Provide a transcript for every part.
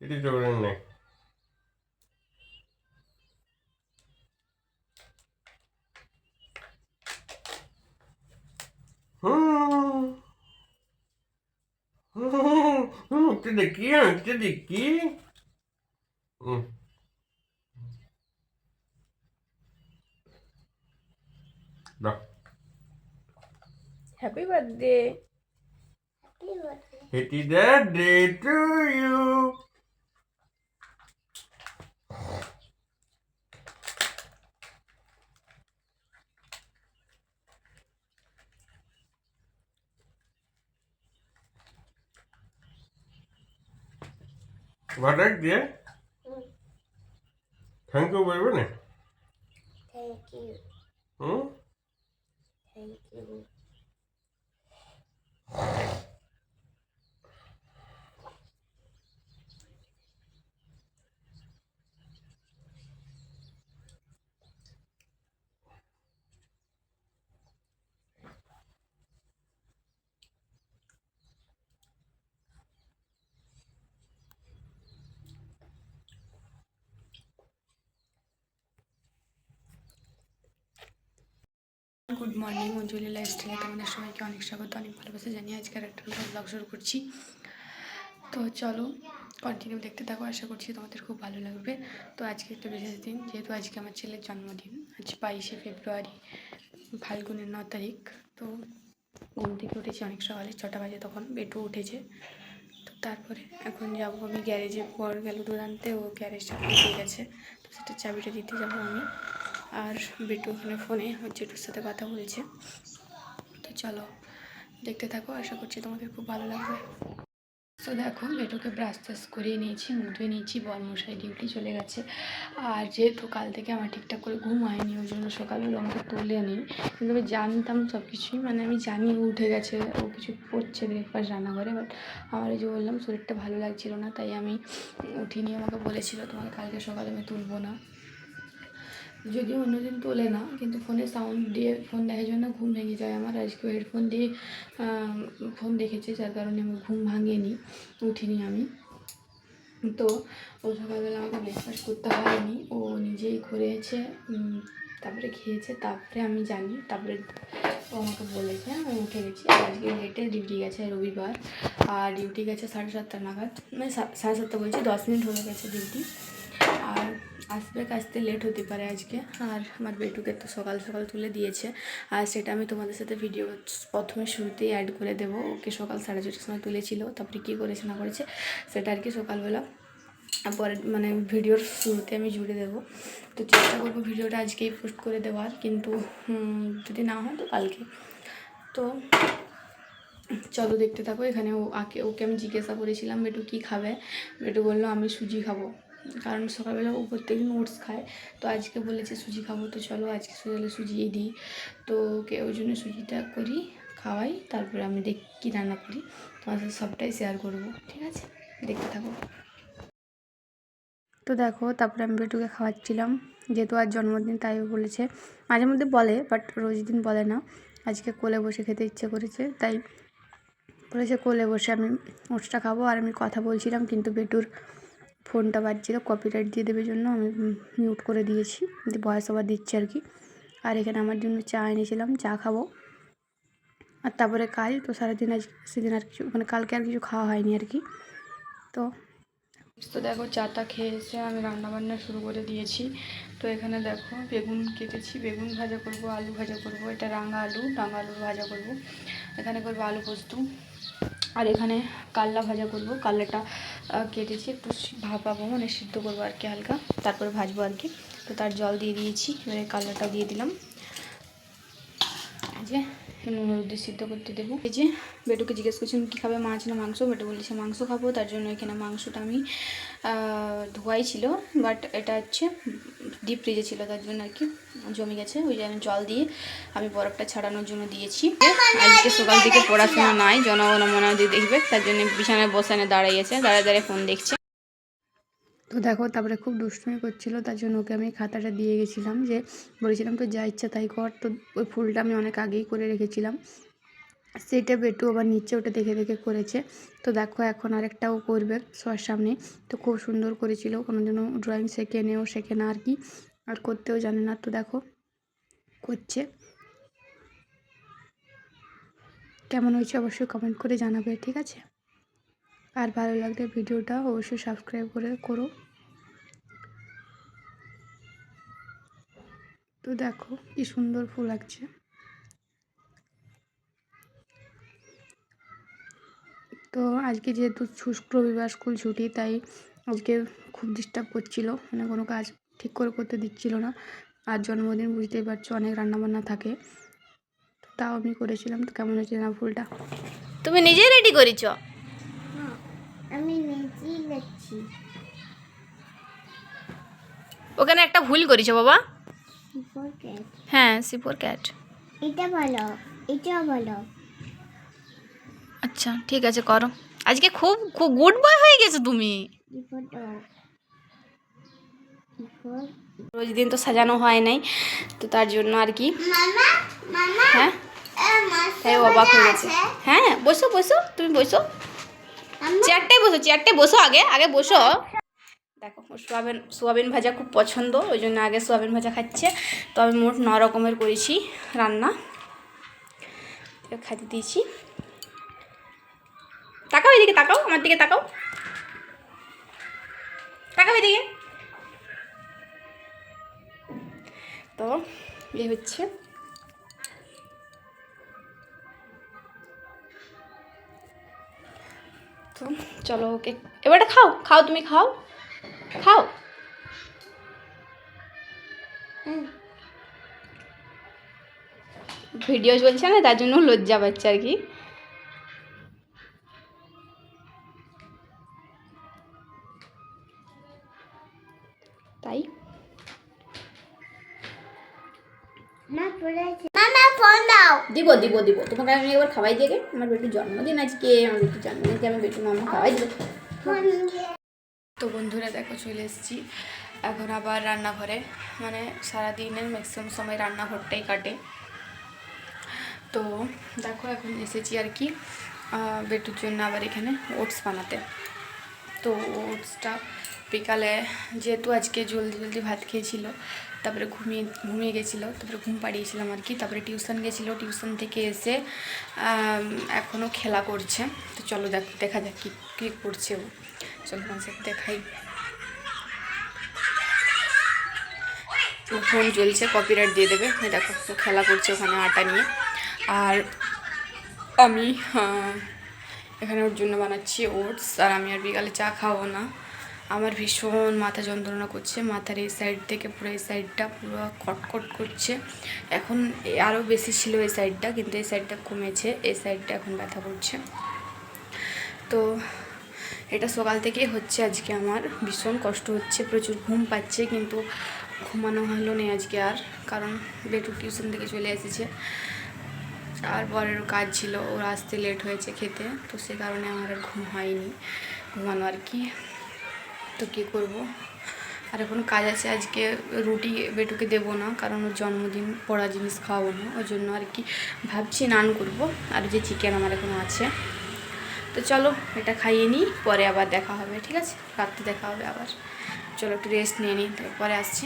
এটি চোখের নেই। মুখটা দেখি, মুখটা দেখি। Happy birthday. Happy birthday to you. What দিয়ে থ্যাংক ইউ বলবে না? Thank you. Hmm thank you. Good morning, Anjali লাইফস্টাইলে তোমাদের সবাইকে অনেক স্বাগত, অনেক ভালোবাসা জানিয়ে আজকের একটা নতুন ব্লগ শুরু করছি। তো চলো কন্টিনিউ দেখতে থাকো, আশা করছি তোমাদের খুব ভালো লাগবে। তো আজকে একটা বিশেষ দিন, যেহেতু আজকে আমার ছেলের জন্মদিন, আজ 22শে ফেব্রুয়ারি, ফাল্গুনের 9 তারিখ। তো ঘুম থেকে উঠেছি অনেক সকালে, 6টা বাজে, তখন বেটু উঠেছে। তো তারপরে এখন যাবো আমি গ্যারেজে, পর গেল দুধ আনতে, ও গ্যারেজটা খুলে গেছে, তো সেটা চাবিটা দিতে যাবো আমি। আর বেটু ওখানে ফোনে জেঠুর সাথে কথা বলছে। তো চলো দেখতে থাকো, আশা করছি তোমাদের খুব ভালো লাগবে। তো দেখো বেটুকে ব্রাশ টাশ করিয়ে নিয়েছি, মুখ ধুয়ে নিয়েছি, বরমশাই ডিউটি চলে গেছে। আর যেহেতু কাল থেকে আমার ঠিকঠাক করে ঘুম হয়নি, ওই জন্য সকালবেলা আমাকে তোলে নেই, কিন্তু আমি জানতাম সব কিছুই, মানে আমি জানি ও উঠে গেছে, ও কিছু করছে ব্রেকফাস্ট রান্নাঘরে। বাট আমার এই যে বললাম শরীরটা ভালো লাগছিল না, তাই আমি উঠিনি। আমাকে বলেছিল তোমাকে কালকে সকালে আমি তুলবো না, যদিও অন্যদিন তোলে না, কিন্তু ফোনে সাউন্ড দিয়ে ফোন দেখার জন্য ঘুম ভেঙে যায় আমার। আজকে হেডফোন দিয়ে ফোন দেখেছে, যার কারণে আমার ঘুম ভাঙেনি, উঠিনি আমি। তো ও সকালবেলা আমাকে ব্রেকফাস্ট করতে হয়নি, ও নিজেই করেছে, তারপরে খেয়েছে, তারপরে আমি জানি, তারপরে ও আমাকে বলেছে, আমি উঠে গেছি। আর আজকে লেটে ডিউটি গেছে, রবিবার, আর ডিউটি গেছে 7:30 নাগাদ, মানে 7:30 বলছি, 10 মিনিট হয়ে গেছে ডিউটি। আর আসতে লেট হতে পারে আজকে। আর আমার বেটুকে তো সকাল সকাল তুলে দিয়েছে, আর সেটা আমি তোমাদের সাথে ভিডিও প্রথমে শুরুতেই অ্যাড করে দেবো। ওকে সকাল 6:30টার সময় তুলেছিল, তারপরে কী করেছে না করেছে সেটা আর কি সকালবেলা পরে মানে ভিডিওর শুরুতে আমি জুড়ে দেবো। তো চেষ্টা করবো ভিডিওটা আজকেই পোস্ট করে দেওয়ার, কিন্তু যদি না হয় তো কালকে। তো চলো দেখতে থাকো। এখানে ওকে আমি জিজ্ঞাসা করেছিলাম বেটু কী খাবে, বেটু বললো আমি সুজি খাবো, কারণ সকালবেলা ও প্রত্যেকদিন ওটস খায়, তো আজকে বলেছে সুজি খাবো। তো চলো আজকে সকালে সুজিই দিই, তো ওকে ওই জন্য সুজিটা করি, খাওয়াই, তারপরে আমি দেখি কী রান্না করি, তোমার সাথে সবটাই শেয়ার করবো, ঠিক আছে? দেখতে থাকো। তো দেখো তারপরে আমি বেটুকে খাওয়াচ্ছিলাম, যেহেতু আজ জন্মদিন তাই বলেছে, মাঝে মধ্যে বলে বাট রোজ দিন বলে না। আজকে কোলে বসে খেতে ইচ্ছে করেছে, তাই বলেছে কোলে বসে আমি ওটসটা খাবো। আর আমি কথা বলছিলাম, কিন্তু বেটুর ফোনটা বাজছিল, কপিরাইট দিয়ে দেবে জন্য আমি মিউট করে দিয়েছি, ভয়েস ওভার দিচ্ছি আর কি। আর এখানে আমার জন্য চা এনেছিলাম, চা খাবো। আর তারপরে কাল তো সারাদিন আজ সেদিন আর কিছু, মানে কালকে আর কিছু খাওয়া হয়নি আর কি। তো দেখো চাটা খেয়ে এসে আমি রান্নাবান্না শুরু করে দিয়েছি। তো এখানে দেখো বেগুন কেটেছি, বেগুন ভাজা করব, আলু ভাজা করব, এটা রাঙা আলুর ভাজা করব। এখানে করবো আলু পোস্ত, আর এখানে কাল্লা ভাজা করব। কাল্লাটা কেটেছি, একটু ভাপাবো, মানে সিদ্ধ করবো আর কি হালকা, তারপরে ভাজবো আর কি। তো তার জল দিয়ে দিয়েছি, এবারে কাল্লাটাও দিয়ে দিলাম, যে নুন হলুদ দিয়ে সিদ্ধ করতে দেবো। এই যে বেটুকে জিজ্ঞেস করছিলাম কী খাবে, মাছ না মাংস, বেটু বলেছে মাংস খাবো। তার জন্য এখানে মাংসটা আমি ধোয়াই ছিল, বাট এটা হচ্ছে ডিপ ফ্রিজে ছিল, তার জন্য আর কি জমে গেছে, ওই জন্য জল দিয়ে আমি বরফটা ছাড়ানোর জন্য দিয়েছি। আজকে সকাল থেকে পড়াশোনা নাই, জনগণমনা দিয়ে দেখবে, তার জন্য বিছানায় বসানে দাঁড়িয়েছে, দাঁড়িয়ে ফোন দেখছে। তো দেখো তারপরে খুব দুষ্টুমি করছিল, তার জন্য ওকে আমি খাতাটা দিয়ে গেছিলাম, যে বলেছিলাম তো যা ইচ্ছা তাই কর। তো ওই ফুলটা আমি অনেক আগেই করে রেখেছিলাম, সেটা বেটু আবার নিচে ওটা দেখে দেখে করেছে। তো দেখো এখন আরেকটাও করবে সবার সামনে। তো খুব সুন্দর করেছিল, কোনোদিনও ড্রয়িং শেখে না আর কি, আর করতেও জানে না। তো দেখো করছে, কেমন হয়েছে অবশ্যই কমেন্ট করে জানাবে, ঠিক আছে? আর ভালো লাগলে ভিডিওটা অবশ্যই সাবস্ক্রাইব করে করো। তো দেখো কি সুন্দর ফুল লাগছে। তো আজকে যেহেতু রবিবার স্কুল ছুটি, তাই আজকে খুব ডিস্টার্ব করছিল, মানে কোনো কাজ ঠিক করে করতে দিচ্ছিল না। আর জন্মদিন বুঝতেই পারছো, অনেক রান্নাবান্না থাকে, তো তাও আমি করেছিলাম। তো কেমন হয়েছে না ফুলটা? তুমি নিজেই রেডি করেছ? আমি নিজেই লিখছি। ওখানে একটা ভুল করেছো বাবা। ক্যাট। হ্যাঁ, সিপোর ক্যাট। এটা বলো, এটা বলো। আচ্ছা ঠিক আছে, করো। আজকে খুব খুব গুড বয় হয়ে গেছো তুমি। ফটো। রোজ দিন তো সাজানো হয় নাই, তো তার জন্য আর কি। মামা মামা হ্যাঁ, তাই ও অবাক হয়ে গেছে। হ্যাঁ, বসো বসো, তুমি বসো, চেয়ারটায় বসো, আগে আগে বসো। দেখো ওর সোয়াবিন ভাজা খুব পছন্দ, ওই জন্য আগে সোয়াবিন ভাজা খাচ্ছে। তো আমি মোট 9 রকমের করেছি রান্না, খাইতে দিয়েছি। তাকাও এদিকে, তাকাও আমার দিকে, তাকাও এদিকে। তো এই হচ্ছে, তো চলো ওকে এবারে খাও তুমি খাও। ভিডিও চলছে না, তার জন্য লজ্জা পাচ্ছে আর কি। তাই মামা ফোন দাও। দিব তোমাকে আমি একবার খাওয়াই দিয়ে গে। আমার বেটির জন্মদিন আজকে, আমি বেটু মামা খাওয়াই দেবো। তো বন্ধুরা দেখো চলে এসেছি এখন আবার রান্নাঘরে, মানে সারাদিনের ম্যাক্সিমাম সময় রান্নাঘরটাই কাটে। তো দেখো এখন এসেছি আর কি বেটুর জন্য আবার এখানে ওটস বানাতে। তো ওটসটা বিকালে, যেহেতু আজকে জলদি ভাত খেয়েছিল, তারপরে ঘুমিয়ে গেছিলো, তারপরে ঘুম পাড়িয়েছিলাম আর কি। তারপরে টিউশন গেছিলো, টিউশন থেকে এসে এখনও খেলা করছে। তো চলো দেখা যাক কী করছে ও। চলো তোমার দেখাই। ফোন জ্বলছে, কপিরাইট দিয়ে দেবে। দেখো খেলা করছে ওখানে আটা নিয়ে। আর আমি এখানে ওর জন্য বানাচ্ছি ওটস। আর আমি আর বিকালে চা খাবো না, আমার ভীষণ মাথা যন্ত্রণা করছে। মাথার এই সাইড থেকে পুরো এই সাইডটা পুরো কটকট করছে। এখন আরও বেশি ছিল এই সাইডটা, কিন্তু এই সাইডটা কমেছে, এই সাইডটা এখন ব্যথা করছে। তো এটা সকাল থেকেই হচ্ছে আজকে, আমার ভীষণ কষ্ট হচ্ছে, প্রচুর ঘুম পাচ্ছে, কিন্তু ঘুমানো হলো না আজকে আর, কারণ বেটু টিউশন থেকে চলে এসেছে। আর বরেরও কাজ ছিল, ওর আসতে লেট হয়েছে খেতে, তো সে কারণে আমার আর ঘুমানো আর কি। তো কী করব, আর এখন কাজ আছে। আজকে রুটি বেটুকে দেবো না, কারণ ওর জন্মদিন, পড়া জিনিস খাওয়াবো না, ওই জন্য আর কি ভাবছি নান করব। আর যে চিকেন আমার এখনও আছে। তো চলো এটা খাইয়ে নিই, পরে আবার দেখা হবে, ঠিক আছে? রাত্রে দেখা হবে আবার। চলো একটু রেস্ট নিয়ে নিই, পরে আসছি।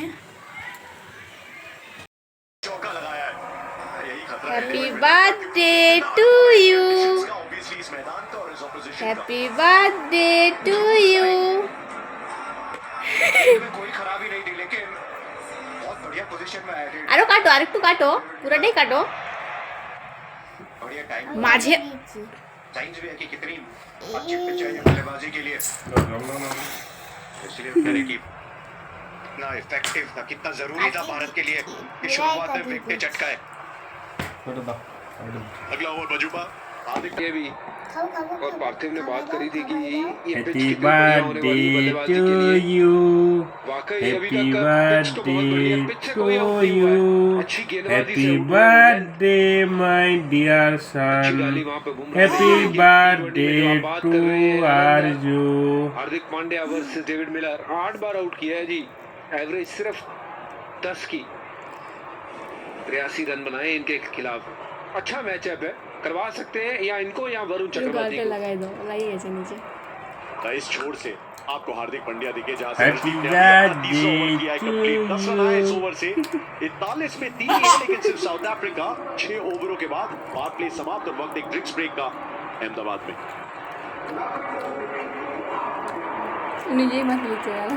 Happy birthday to you, happy birthday to you. আরো কাটো, আরেকটু কাটো, পুরাটাই কাটো মাঝে। साइंस भी है कि कितनी अच्छी पिच है बल्लेबाजी के लिए, इसलिए कह रहे कि कितना इफेक्टिव था, कितना जरूरी था भारत के लिए कि शुरुआत में विकेट झटका है। अगला ओवर मजूबा ये भी, और पार्थिव ने बात करी थी कि ये पिच कितनी बढ़िया होने वाली है बल्लेबाजी के लिए। वाकई अभी तक पिच तो बहुत बढ़िया, पिच से कोई आउट नहीं हुआ है, अच्छी गेंदबाजी से Happy birthday, my dear son. Happy birthday to Arju. Hardik Pandya versus David Miller 8 bar out किया है जी, एवरेज सिर्फ 10 की, 83 रन बनाए इनके खिलाफ। अच्छा मैचअप है, करवा सकते हैं या इनको या वरुण গাল चक्रवर्ती पे को। লাগাই দাও, লাগিয়ে গেছে নিচে। इस छोड़ से आपको हार्दिक पांड्या दिखे जहां से Happy हर्षदीप ने अपना तीसरा ओवर birthday किया है to कंप्लीट 10 रन आए इस you. ओवर से 41 में 3 ही है लेकिन सिर्फ साउथ अफ्रीका 6 ओवरों के बाद पावर प्ले समाप्त और वक्त एक ड्रिंक्स ब्रेक का अहमदाबाद में। নিজেই মাথা নিচে গেল।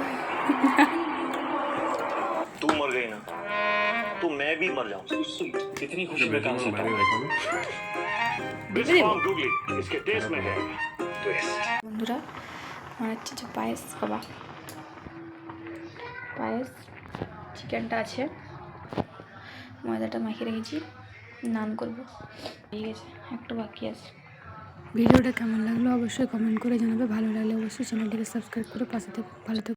तू मर गई ना तो मैं भी मर जाऊं इतनी खुशी में कहां से पाऊं? बिस्वाम गुगली इसके टेस्ट में है ट्विस्ट। বন্ধুরা আমার হচ্ছে যে পায়েস, বাবা পায়েস, চিকেনটা আছে, ময়দাটা মাখিয়ে রেখেছি, নান করবো, ঠিক আছে, একটু বাকি আছে। ভিডিওটা কেমন লাগলো অবশ্যই কমেন্ট করে জানাবে, ভালো লাগলে অবশ্যই চ্যানেলটিকে সাবস্ক্রাইব করে পাশে থেকে ভালো থেকো।